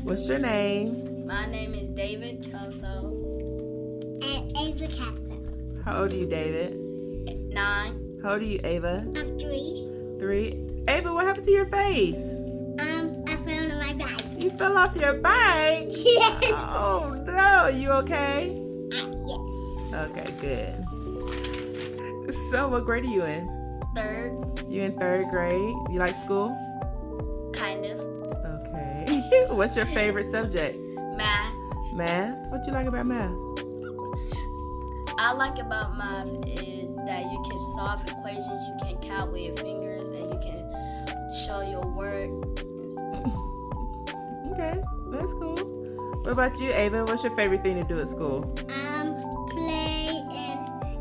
What's your name? My name is David Kelso. And Ava Castro. How old are you, David? 9. How old are you, Ava? I'm 3. 3. Ava, what happened to your face? I fell on my bike. You fell off your bike? Yes. Oh no, you okay? Yes. Okay, good. So what grade are you in? 3rd, You in 3rd grade? You like school? kind of. Okay. What's your favorite subject? Math. Math? What you like about math? I like about math is that you can solve equations, you can count with your fingers, and you can show your work. Okay, that's cool. What about you, Ava? What's your favorite thing to do at school? Play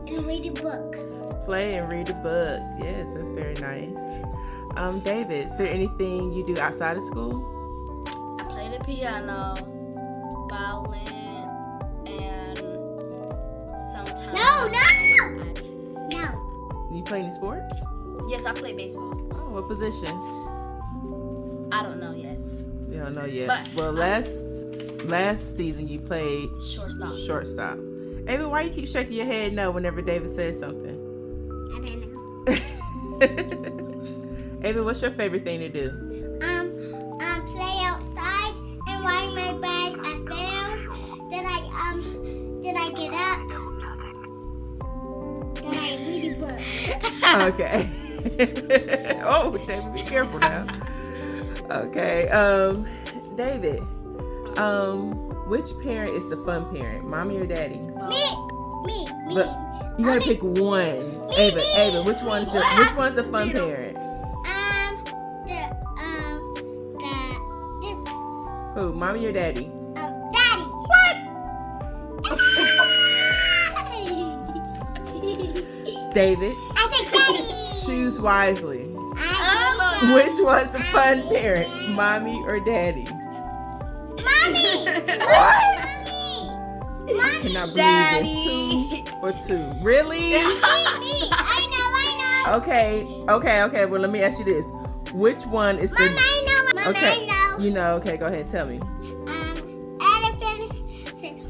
and read a book. Play and read a book. Yes, that's very nice. David, is there anything you do outside of school? I play the piano, violin, and sometimes. No. You play any sports? Yes, I play baseball. Oh, what position? I don't know yet. You don't know yet. But well, last season you played Shortstop. Shortstop. Ava, why you keep shaking your head no whenever David says something? I don't know. Ava, what's your favorite thing to do? Play outside and ride my bike. I fell. Then I get up. Then I read a book. Okay. Oh, David, be careful now. Okay. David, which parent is the fun parent, mommy or daddy? Me. But you gotta pick one. Ava, which one's the fun parent? Who, mommy or daddy? Daddy. What? David, I think Daddy. choose wisely. I Which one's the fun parent, mommy or daddy? Mommy. What? I Mommy. cannot believe Daddy. this. 2 for 2. Really? Me. I know. Okay. Well, let me ask you this. Which one is Mama, the... I know. Mama, Okay. I know. You know, okay, go ahead, tell me. Elephant said,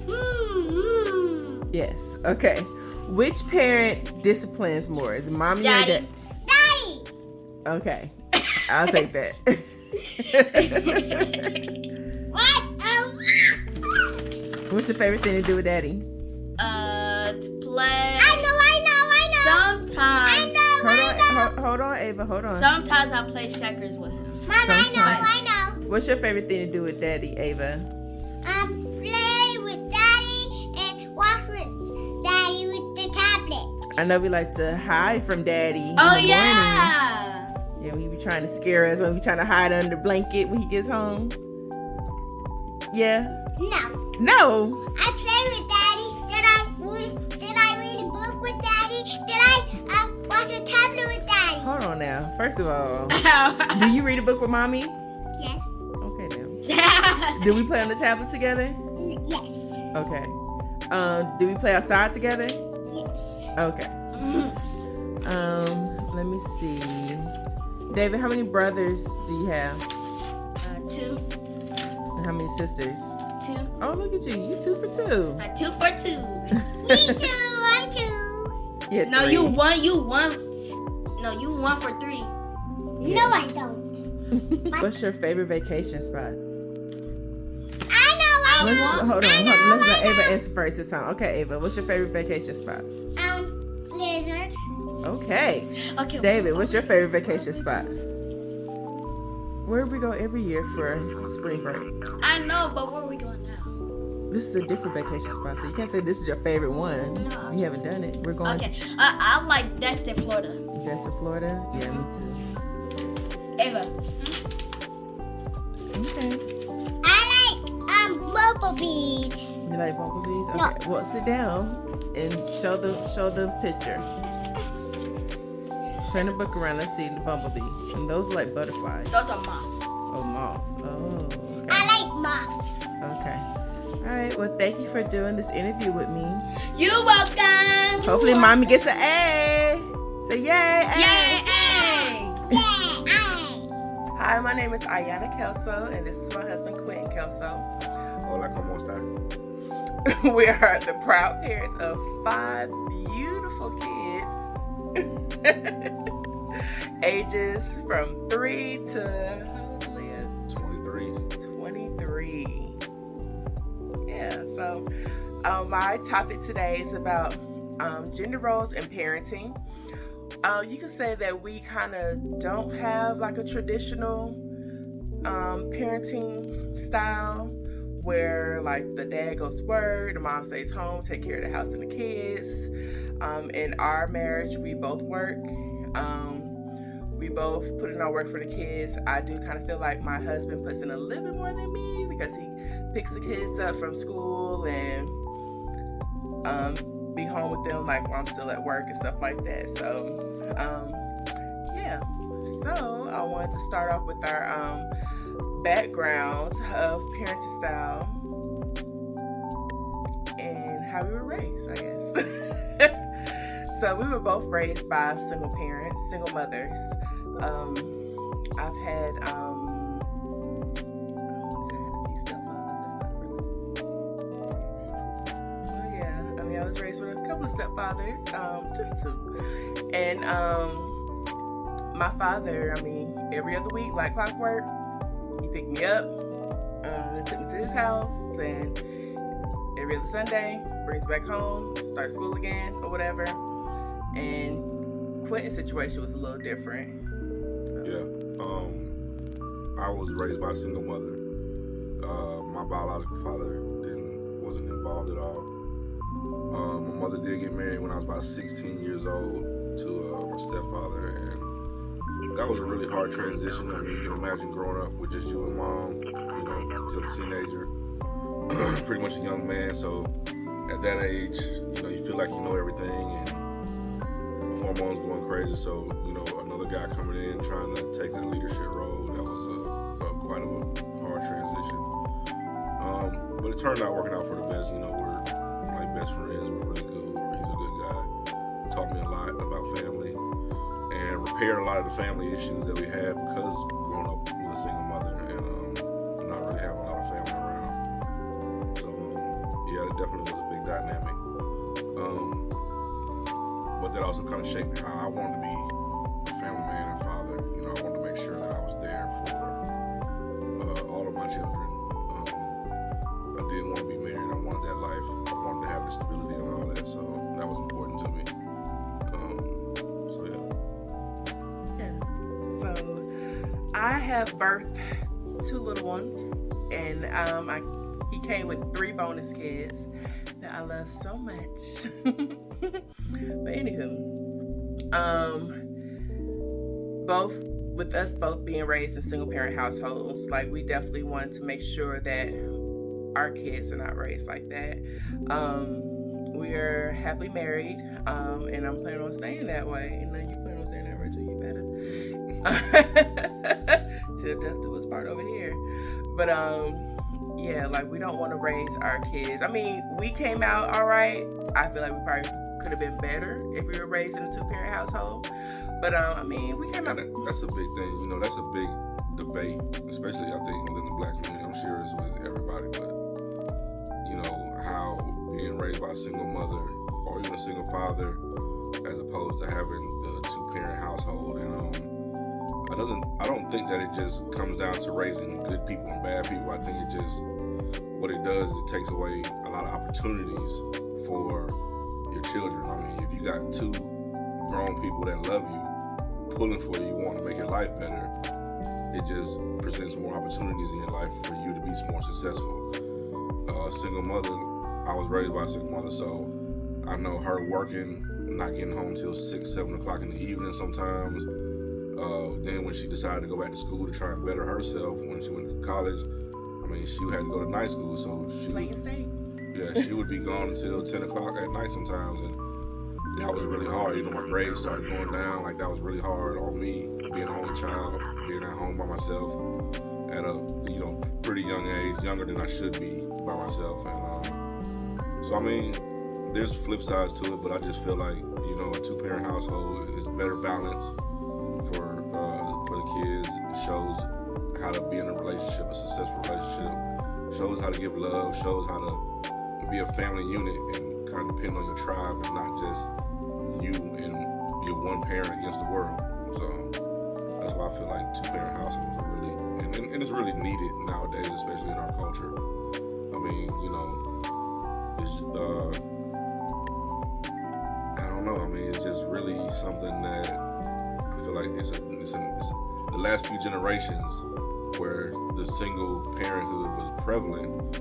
Yes, okay. Which parent disciplines more? Is it mommy or Daddy. daddy? Daddy. Okay, I'll take that. What? What's your favorite thing to do with daddy? To play. I know. Sometimes. Hold on, Ava, hold on. Sometimes I play checkers with him. Mama, I know. What's your favorite thing to do with daddy, Ava? Play with Daddy and watch with Daddy with the tablet. I know we like to hide from daddy in the Oh morning. yeah. Yeah, we be trying to scare us when we trying to hide under the blanket when he gets home. Yeah? No. No! I play with Daddy. Then I read a book with Daddy. Then I watch a tablet with Daddy. Hold on now. First of all, do you read a book with mommy? Yes. Okay now. Do we play on the tablet together? Yes. Okay. Do we play outside together? Yes. Okay. Let me see. David, how many brothers do you have? 2. And how many sisters? 2. Oh, look at you. You 2 for 2. 2 for 2. Me too. I'm 2. Yeah, No, 3. you won. No, you won for 3. No, I don't. What's your favorite vacation spot? I know. Hold on. Let's let Ava answer first this time. Okay, Ava, what's your favorite vacation spot? Lizard. Okay. Okay. David, what's your favorite vacation spot? Where do we go every year for spring break? I know, but where are we going now? This is a different vacation spot, so you can't say this is your favorite one. No. You haven't done it. We're going Okay. I like Destin, Florida. that's in Florida. Yeah, me too. Ava. Okay. I like bumblebees. You like bumblebees? No. Okay. Well, sit down and show the picture. Turn the book around. Let's see the bumblebee. And those are like butterflies. Those are moths. Oh, moths. Oh. Okay. I like moths. Okay. All right. Well, thank you for doing this interview with me. You're welcome. Hopefully, mommy gets an A. Say yay! A. Yay! Yeah. Hi, my name is Ayana Kelso, and this is my husband, Quentin Kelso. Hola, ¿cómo está? We are the proud parents of 5 beautiful kids, ages from 3 to, how old is Leah? 23. Yeah, so my topic today is about gender roles and parenting. You could say that we kind of don't have like a traditional parenting style where like the dad goes to work, the mom stays home, take care of the house and the kids. In our marriage, we both work. We both put in our work for the kids. I do kind of feel like my husband puts in a little bit more than me because he picks the kids up from school and be home with them like while I'm still at work and stuff like that. So yeah, so I wanted to start off with our backgrounds of parenting style and how we were raised, I guess. So we were both raised by single parents, single mothers. I've had I was raised with a couple of stepfathers, just 2. And my father, every other week, like clockwork, he picked me up, took me to his house, and every other Sunday, brings me back home, start school again, or whatever. And Quentin's situation was a little different. Yeah, I was raised by a single mother. My biological father wasn't involved at all. My mother did get married when I was about 16 years old to my stepfather, and that was a really hard transition. You can imagine growing up with just you and mom, until a teenager, pretty much a young man. So at that age, you feel like you know everything, and hormones going crazy. So another guy coming in trying to take a leadership role, that was quite a hard transition. But it turned out working out for the best. We're like best friends. We're really good. He's a good guy. Taught me a lot about family and repaired a lot of the family issues that we had because growing up with a single mother and not really having a lot of family around. So yeah, it definitely was a big dynamic. But that also kind of shaped how I wanted to be a family man and father. I wanted to make sure that I was there for all of my children. I didn't want to be married. I wanted that life. I wanted to have the stability and all that. So that was important to me. So yeah. So I have birthed 2 little ones, and he came with 3 bonus kids that I love so much. But anywho, with us both being raised in single parent households, like we definitely wanted to make sure that our kids are not raised like that. We are happily married, and I'm planning on staying that way. You plan on staying that way too, you better. Till death do us part over here. But yeah, like we don't want to raise our kids. We came out all right. I feel like we probably could have been better if we were raised in a 2-parent household. But we came out. That's a big thing. That's a big debate, especially I think within the black community. I'm sure it's with everybody, but how being raised by a single mother or even a single father, as opposed to having the 2-parent household, and I don't think that it just comes down to raising good people and bad people. I think what it does is it takes away a lot of opportunities for your children. If you got 2 grown people that love you, pulling for you, want to make your life better, it just presents more opportunities in your life for you to be more successful. Single mother, I was raised by a single mother, so I know her working, not getting home till 6, 7 o'clock in the evening sometimes. Then when she decided to go back to school to try and better herself, when she went to college, she had to go to night school, so she would be gone until 10 o'clock at night sometimes, and that was really hard. My grades started going down. Like, that was really hard on me, being an only child, being at home by myself at a pretty young age, younger than I should be by myself. And so there's flip sides to it, but I just feel like a 2-parent household is a better balance for the kids. It shows how to be in a relationship, a successful relationship. Shows how to give love, shows how to be a family unit and kind of depend on your tribe and not just you and your one parent against the world. So that's why I feel like two-parent households are really, and it's really needed nowadays, especially in our culture. I mean, you know, it's, I don't know. I mean, it's just really something that I feel like it's the last few generations where the single parenthood was prevalent.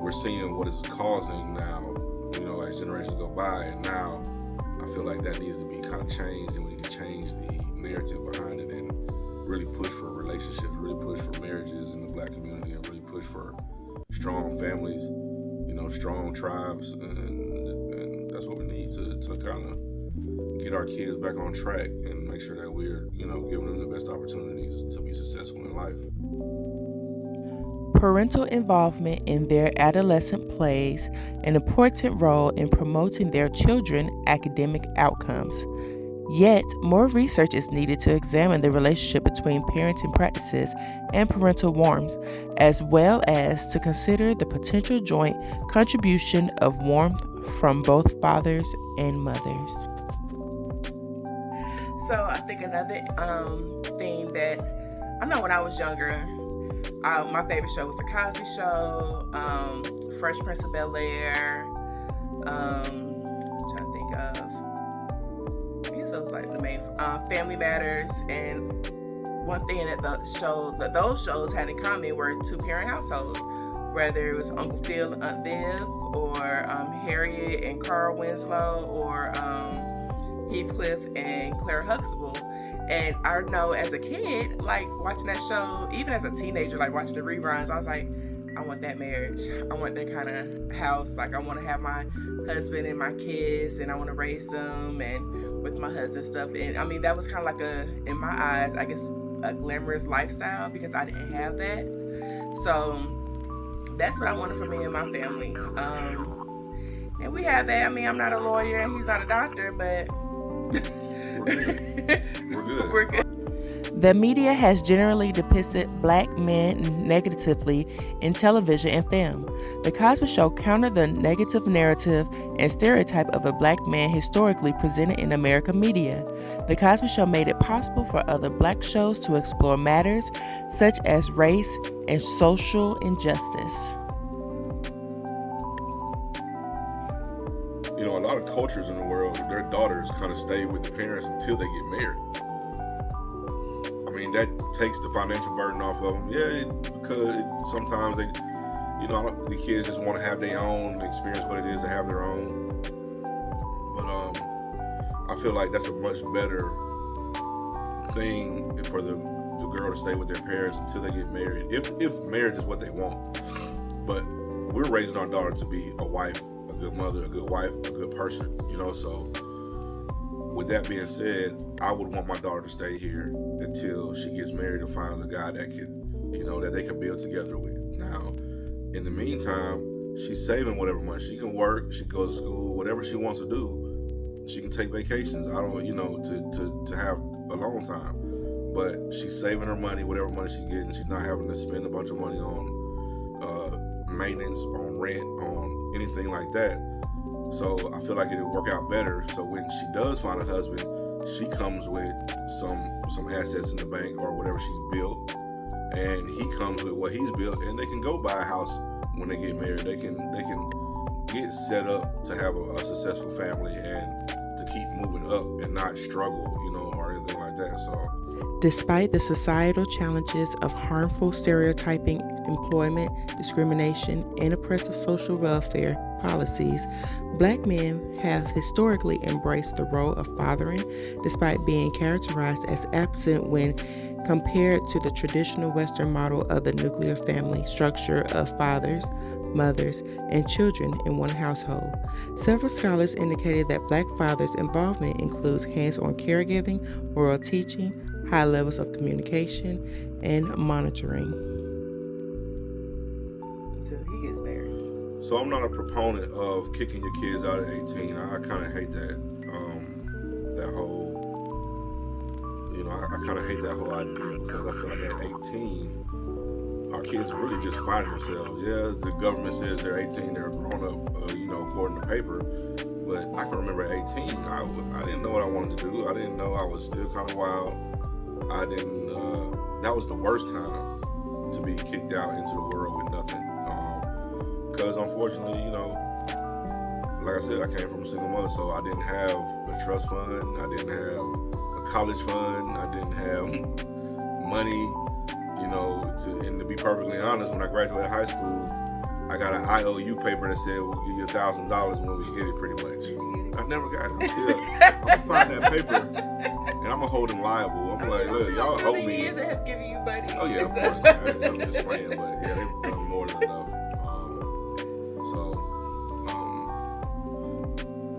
We're seeing what it's causing now, you know, as generations go by, and now I feel like that needs to be kind of changed, and we need to change the narrative behind it and really push for relationships, really push for marriages in the Black community, and really push for strong families, you know, strong tribes, and that's what we need to kind of get our kids back on track and make sure that we're, you know, giving them the best opportunities to be successful in life. Parental involvement in their adolescent plays an important role in promoting their children's academic outcomes. Yet, more research is needed to examine the relationship between parenting practices and parental warmth, as well as to consider the potential joint contribution of warmth from both fathers and mothers. So I think another thing that I know when I was younger, my favorite show was The Cosby Show, Fresh Prince of Bel-Air, trying to think of, I guess it was like the main, Family Matters, and one thing that those shows had in common were two-parent households, whether it was Uncle Phil and Aunt Viv, or Harriet and Carl Winslow, or Heathcliff and Claire Huxtable. And I know as a kid, like watching that show, even as a teenager, like watching the reruns, I was like, I want that marriage. I want that kind of house. Like I want to have my husband and my kids, and I want to raise them and with my husband stuff. And I mean, that was kind of like in my eyes, I guess, a glamorous lifestyle, because I didn't have that. So that's what I wanted for me and my family. And we have that. I mean, I'm not a lawyer and he's not a doctor, but We're good. The media has generally depicted Black men negatively in television and film. The Cosby Show countered the negative narrative and stereotype of a Black man historically presented in American media. The Cosby Show made it possible for other Black shows to explore matters such as race and social injustice. You know, a lot of cultures in the world, their daughters kind of stay with the parents until they get married. I mean, that takes the financial burden off of them. Yeah, because sometimes they, you know, the kids just want to have their own experience, what it is to have their own. But I feel like that's a much better thing for the girl to stay with their parents until they get married, if marriage is what they want. But we're raising our daughter to be a wife, a good mother, a good wife, a good person, you know. So with that being said, I would want my daughter to stay here until she gets married and finds a guy that can, you know, that they can build together with. Now, in the meantime, she's saving whatever money. She can work, she goes to school, whatever she wants to do. She can take vacations, you know, to have alone time. But she's saving her money, whatever money she's getting. She's not having to spend a bunch of money on maintenance, on rent, on anything like that. So I feel like it'll work out better. So when she does find a husband, she comes with some assets in the bank or whatever she's built, and he comes with what he's built, and they can go buy a house when they get married. They can get set up to have a successful family and to keep moving up and not struggle, you know, or anything like that. So despite the societal challenges of harmful stereotyping, employment, discrimination, and oppressive social welfare policies, Black men have historically embraced the role of fathering, despite being characterized as absent when compared to the traditional Western model of the nuclear family structure of fathers, mothers, and children in one household. Several scholars indicated that Black fathers' involvement includes hands-on caregiving, oral teaching, high levels of communication, and monitoring. Until he gets married. So I'm not a proponent of kicking your kids out at 18. I kind of hate that. That whole, you know, I kind of hate that whole idea, because I feel like at 18, our kids are really just finding themselves. Yeah, the government says they're 18, they're grown up, according to paper. But I can remember at 18, I didn't know what I wanted to do. I didn't know. I was still kind of wild. That was the worst time to be kicked out into the world with nothing. Because unfortunately, like I said, I came from a single mother, so I didn't have a trust fund. I didn't have a college fund. I didn't have money, and to be perfectly honest, when I graduated high school, I got an IOU paper that said we'll give you $1,000 when we get it, pretty much. I never got it. I'm gonna find that paper and I'm gonna hold them liable. I'm like, look, y'all owe me. Years that have given you money. Oh yeah, of course. I'm just playing, but yeah, they've done more than enough.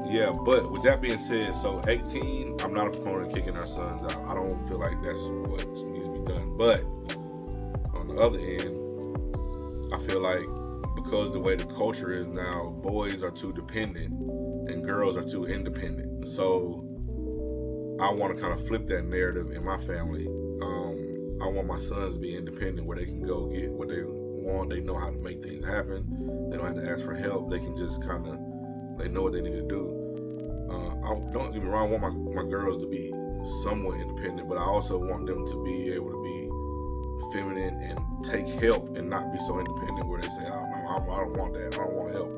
Yeah, but with that being said, so 18, I'm not a proponent of kicking our sons out. I don't feel like that's what needs to be done. But on the other end, I feel like because the way the culture is now, boys are too dependent and girls are too independent. So I want to kind of flip that narrative in my family. I want my sons to be independent, where they can go get what they want. They know how to make things happen. They don't have to ask for help. They can just they know what they need to do. Don't get me wrong, I want my girls to be somewhat independent, but I also want them to be able to be feminine and take help and not be so independent where they say, oh no, I don't want that. I don't want help.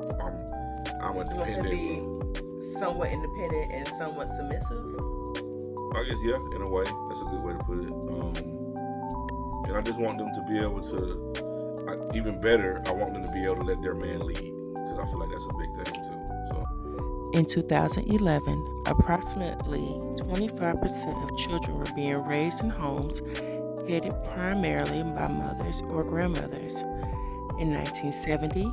I'm a dependent. You want to be somewhat independent and somewhat submissive? I guess, yeah, in a way. That's a good way to put it. And I just want them to be able to, even better, I want them to be able to let their man lead, because I feel like that's a big thing too. So. In 2011, approximately 25% of children were being raised in homes headed primarily by mothers or grandmothers. In 1970,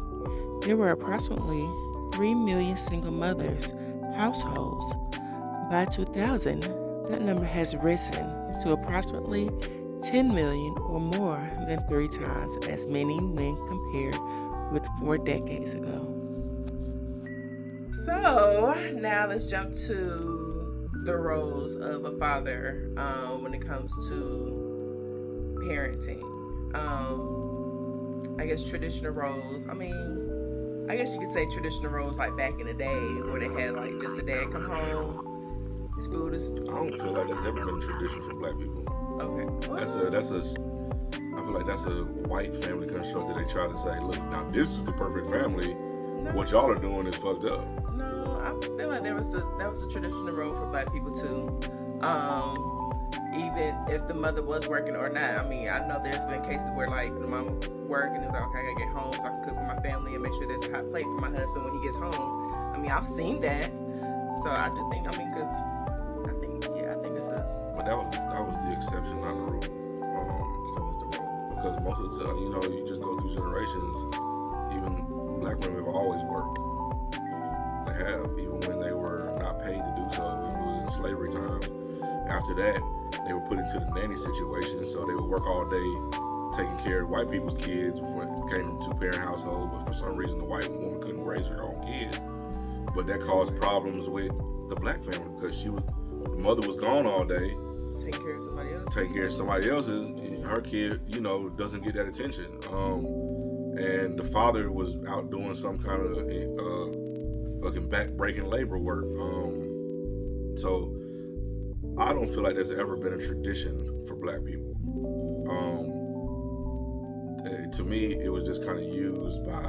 there were approximately 3 million single mothers households. By 2000, that number has risen to approximately 10 million, or more than 3 times as many when compared with 4 decades ago. So now let's jump to the roles of a father when it comes to parenting. I guess traditional roles. I guess you could say traditional roles like back in the day where they had like just a dad come home, school to. I don't feel like that's ever been a tradition for black people. Okay. I feel like that's a white family construct that they try to say, look, now this is the perfect family. No. What y'all are doing is fucked up. No, I feel like that was a traditional role for black people too. Even if the mother was working or not. I know there's been cases where like the mom work and it's like, okay, I gotta get home so I can cook for my family and make sure there's a hot plate for my husband when he gets home. I've seen that. So I do think, because I think it's a. But that was the exception, not the rule. So what's the rule? Because most of the time, you just go through generations. Even black women have always worked. They have, even when they were not paid to do so. It was in slavery time. After that, they were put into the nanny situation, so they would work all day taking care of white people's kids. Came from 2-parent household, but for some reason the white woman couldn't raise her own kid. But that caused problems with the black family because the mother was gone all day. Taking care of somebody else. Her kid, doesn't get that attention. And the father was out doing some kind of fucking back-breaking labor work. So I don't feel like there's ever been a tradition for black people. To me, it was just kind of used by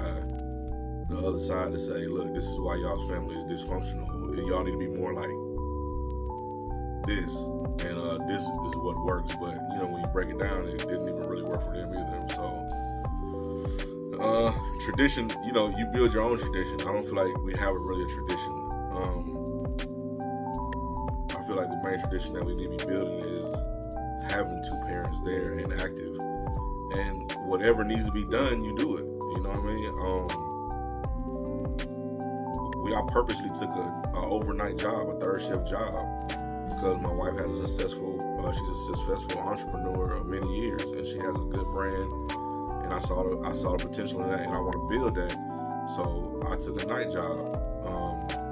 the other side to say, look, this is why y'all's family is dysfunctional. Y'all need to be more like this, and this is what works. But when you break it down, it didn't even really work for them either. So tradition, you build your own tradition. I don't feel like we have really a tradition. I feel like the main tradition that we need to be building is having 2 parents there and active, and whatever needs to be done, you do it. You know what I mean? I purposely took an overnight job, a 3rd shift job, because my wife has she's a successful entrepreneur of many years, and she has a good brand, and I saw the potential in that, and I want to build that. So I took a night job,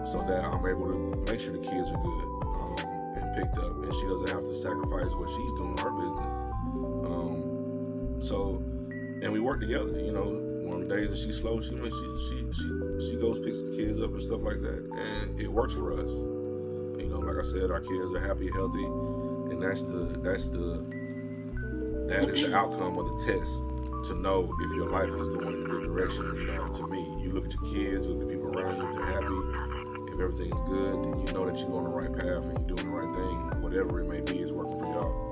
so that I'm able to make sure the kids are good and picked up, and she doesn't have to sacrifice what she's doing in her business. So and we work together. You know, on days that she's slow, she goes picks the kids up and stuff like that, and it works for us. You know, like I said, our kids are happy, healthy, and that is the outcome of the test to know if your life is going in a good direction. You know, to me, you look at your kids, look at the people around you, if they're happy, if everything's good, then you know that you're on the right path and you're doing the right thing. Whatever it may be is working for y'all.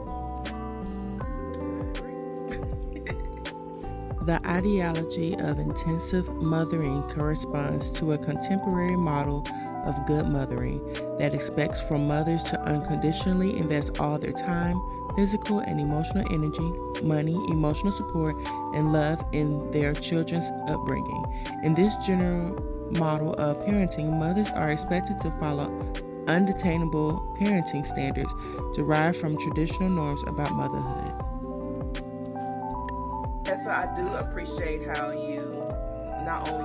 The ideology of intensive mothering corresponds to a contemporary model of good mothering that expects from mothers to unconditionally invest all their time, physical and emotional energy, money, emotional support, and love in their children's upbringing. In this general model of parenting, mothers are expected to follow undetainable parenting standards derived from traditional norms about motherhood. And so I do appreciate how you, not only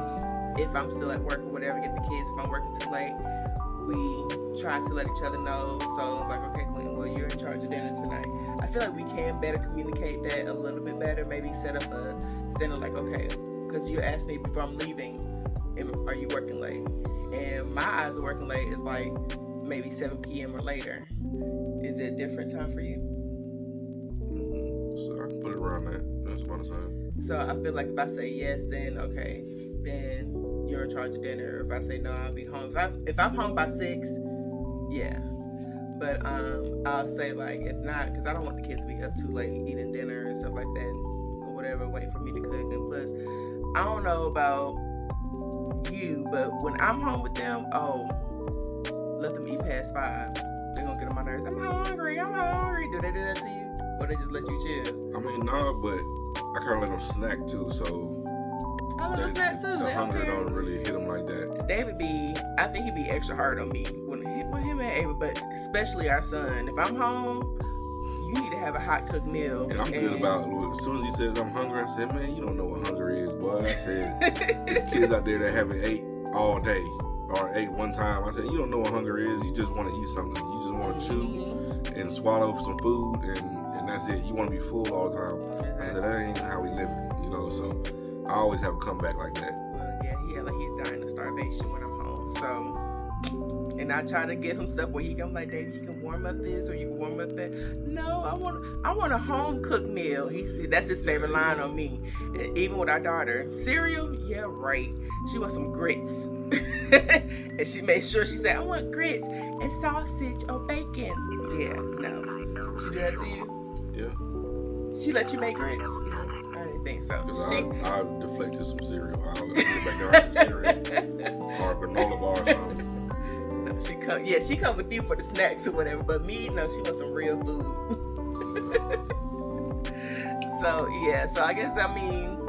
if I'm still at work or whatever, get the kids, if I'm working too late, we try to let each other know. So like, okay, Queen, well, you're in charge of dinner tonight. I feel like we can better communicate that a little bit better. Maybe set up a dinner like, okay, because you asked me before I'm leaving, are you working late? And my eyes are working late is like maybe 7 p.m. or later. Is it a different time for you? So I can put it around that. That's about the time. So I feel like if I say yes, then okay, then you're in charge of dinner. If I say no, I'll be home. If I'm home by 6, yeah. But I'll say like if not, because I don't want the kids to be up too late eating dinner and stuff like that or whatever, waiting for me to cook. And plus, I don't know about you, but when I'm home with them, let them eat past 5. They're gonna get on my nerves. I'm hungry. Do they do that to you? Or they just let you chill? I mean, nah, but I kind of let them snack too, so I let them snack too. The hunger don't really hit them like that. David I think he'd be extra hard on me when him and Ava, but especially our son. If I'm home, you need to have a hot cooked meal. And I'm good about, as soon as he says I'm hungry, I said, man, you don't know what hunger is, boy. I said, there's kids out there that haven't ate all day or ate one time. I said, you don't know what hunger is. You just want to eat something. You just want to chew and swallow some food, and that's it. You want to be full all the time. I said, that ain't how we live, you know, so I always have a comeback like that. Yeah, he's dying of starvation when I'm home. So, and I try to get him stuff where he can, like, Dave, you can warm up this or you can warm up that. No, I want a home cooked meal. That's his favorite line on me. And even with our daughter, cereal, yeah, right. She wants some grits, and she made sure she said, I want grits and sausage or bacon. Yeah, no. She do that to you? Yeah. She let you make grits? I didn't think so. I deflected some cereal. I always get back there some cereal or a granola bar or something. She come with you for the snacks or whatever, but me, no, she wants some real food. So I guess, I mean,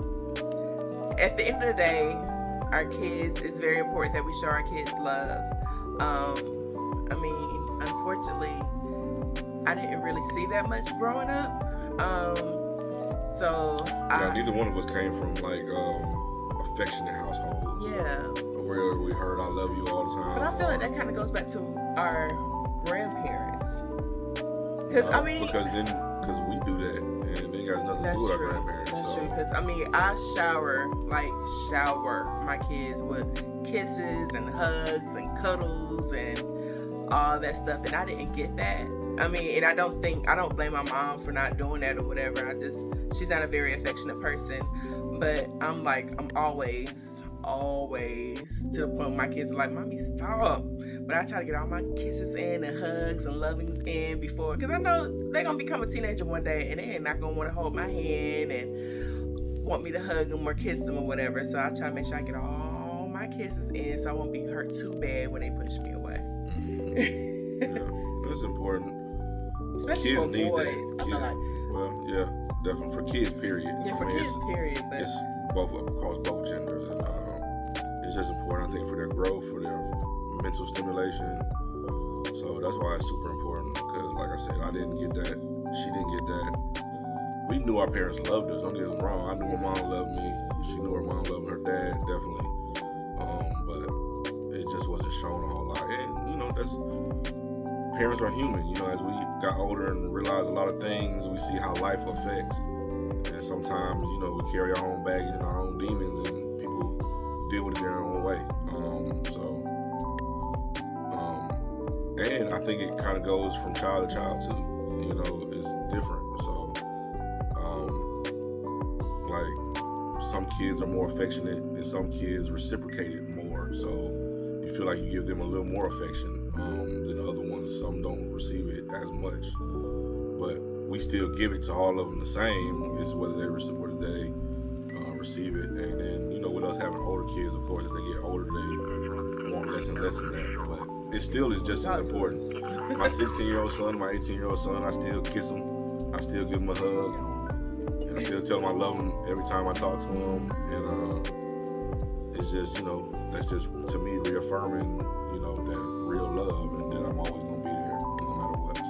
at the end of the day, our kids, it's very important that we show our kids love. I mean, unfortunately, I didn't really see that much growing up. Neither one of us came from like affectionate households. Yeah. Where we heard "I love you" all the time. But I feel like that kind of goes back to our grandparents. Because we do that, and it got nothing to do with our grandparents. That's true. Because I mean, I shower my kids with kisses and hugs and cuddles and all that stuff, and I didn't get that. I mean, and I don't blame my mom for not doing that or whatever. She's not a very affectionate person, but I'm always to the point where my kids are like, Mommy, stop. But I try to get all my kisses in and hugs and lovings in before, because I know they're going to become a teenager one day and they're not going to want to hold my hand and want me to hug them or kiss them or whatever. So I try to make sure I get all my kisses in so I won't be hurt too bad when they push me away. Yeah, that's important. Especially kids for need boys. that. Well, yeah, definitely for kids, period. Yeah, for kids, period. But it's both across both genders, and it's just important, I think, for their growth, for their mental stimulation. So that's why it's super important. Because, like I said, I didn't get that. She didn't get that. We knew our parents loved us. Don't get us wrong. I knew my mom loved me. She knew her mom loved her dad, definitely. But it just wasn't shown a whole lot. And parents are human. As we got older and realized a lot of things, we see how life affects. And And sometimes, you know, we carry our own baggage and our own demons, and people deal with it their own way. And I think it kind of goes from child to child too. You know, it's different. So, like, some kids are more affectionate, and some kids reciprocate it more. So you feel like you give them a little more affection than other ones. Some don't receive it as much, but we still give it to all of them the same. Is whether they receive it. And then, you know, with us having older kids, of course, as they get older, they want less and less of that. But it still is just as important. My 16-year-old son, my 18-year-old son, I still kiss him. I still give him a hug. And I still tell him I love him every time I talk to him. And it's just, you know, that's just, to me, reaffirming, you know, that real love, and that I'm always going to be there no matter what. So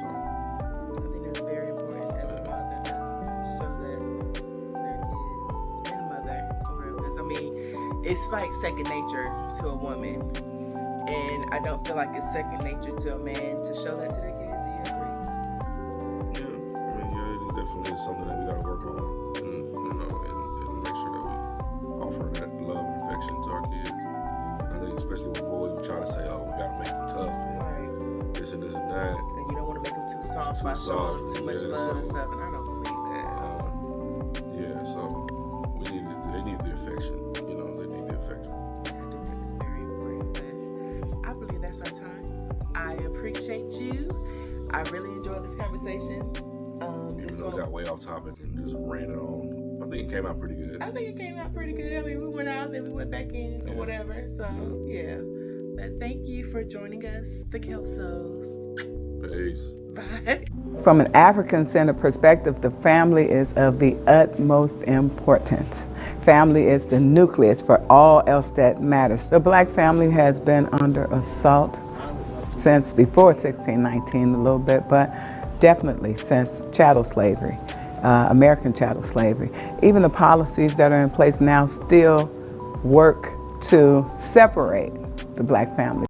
I think that's very important as a father to show that their kids and a mother for real. Because I mean, it's like second nature to a woman, and I don't feel like it's second nature to a man to show that to their kids. Do you agree? yeah, I mean, yeah, it definitely is something that we got to work on, and, you know, and make sure that we offer that love and affection to our kids. I think especially with boys, we try to say, oh, we got to make them tough, and Right. this and this and that. And you don't want to make them too soft Too by showing soft, too much yeah, love and so- stuff, and I don't believe that. Yeah, so they need the affection. You know, they need the affection. I do think it's very important, but I believe that's our time. I appreciate you. I really enjoyed this conversation. Even This though we one, got way off topic and just ran it on, I think it came out pretty good. I think it came out pretty good. I mean, we went out, then we went back in, or Yeah. whatever. So, yeah. But thank you for joining us, the Kelsos. Peace. Bye. From an African-centered perspective, the family is of the utmost importance. Family is the nucleus for all else that matters. The Black family has been under assault since before 1619 a little bit, but definitely since chattel slavery, American chattel slavery. Even the policies that are in place now still work to separate the Black family.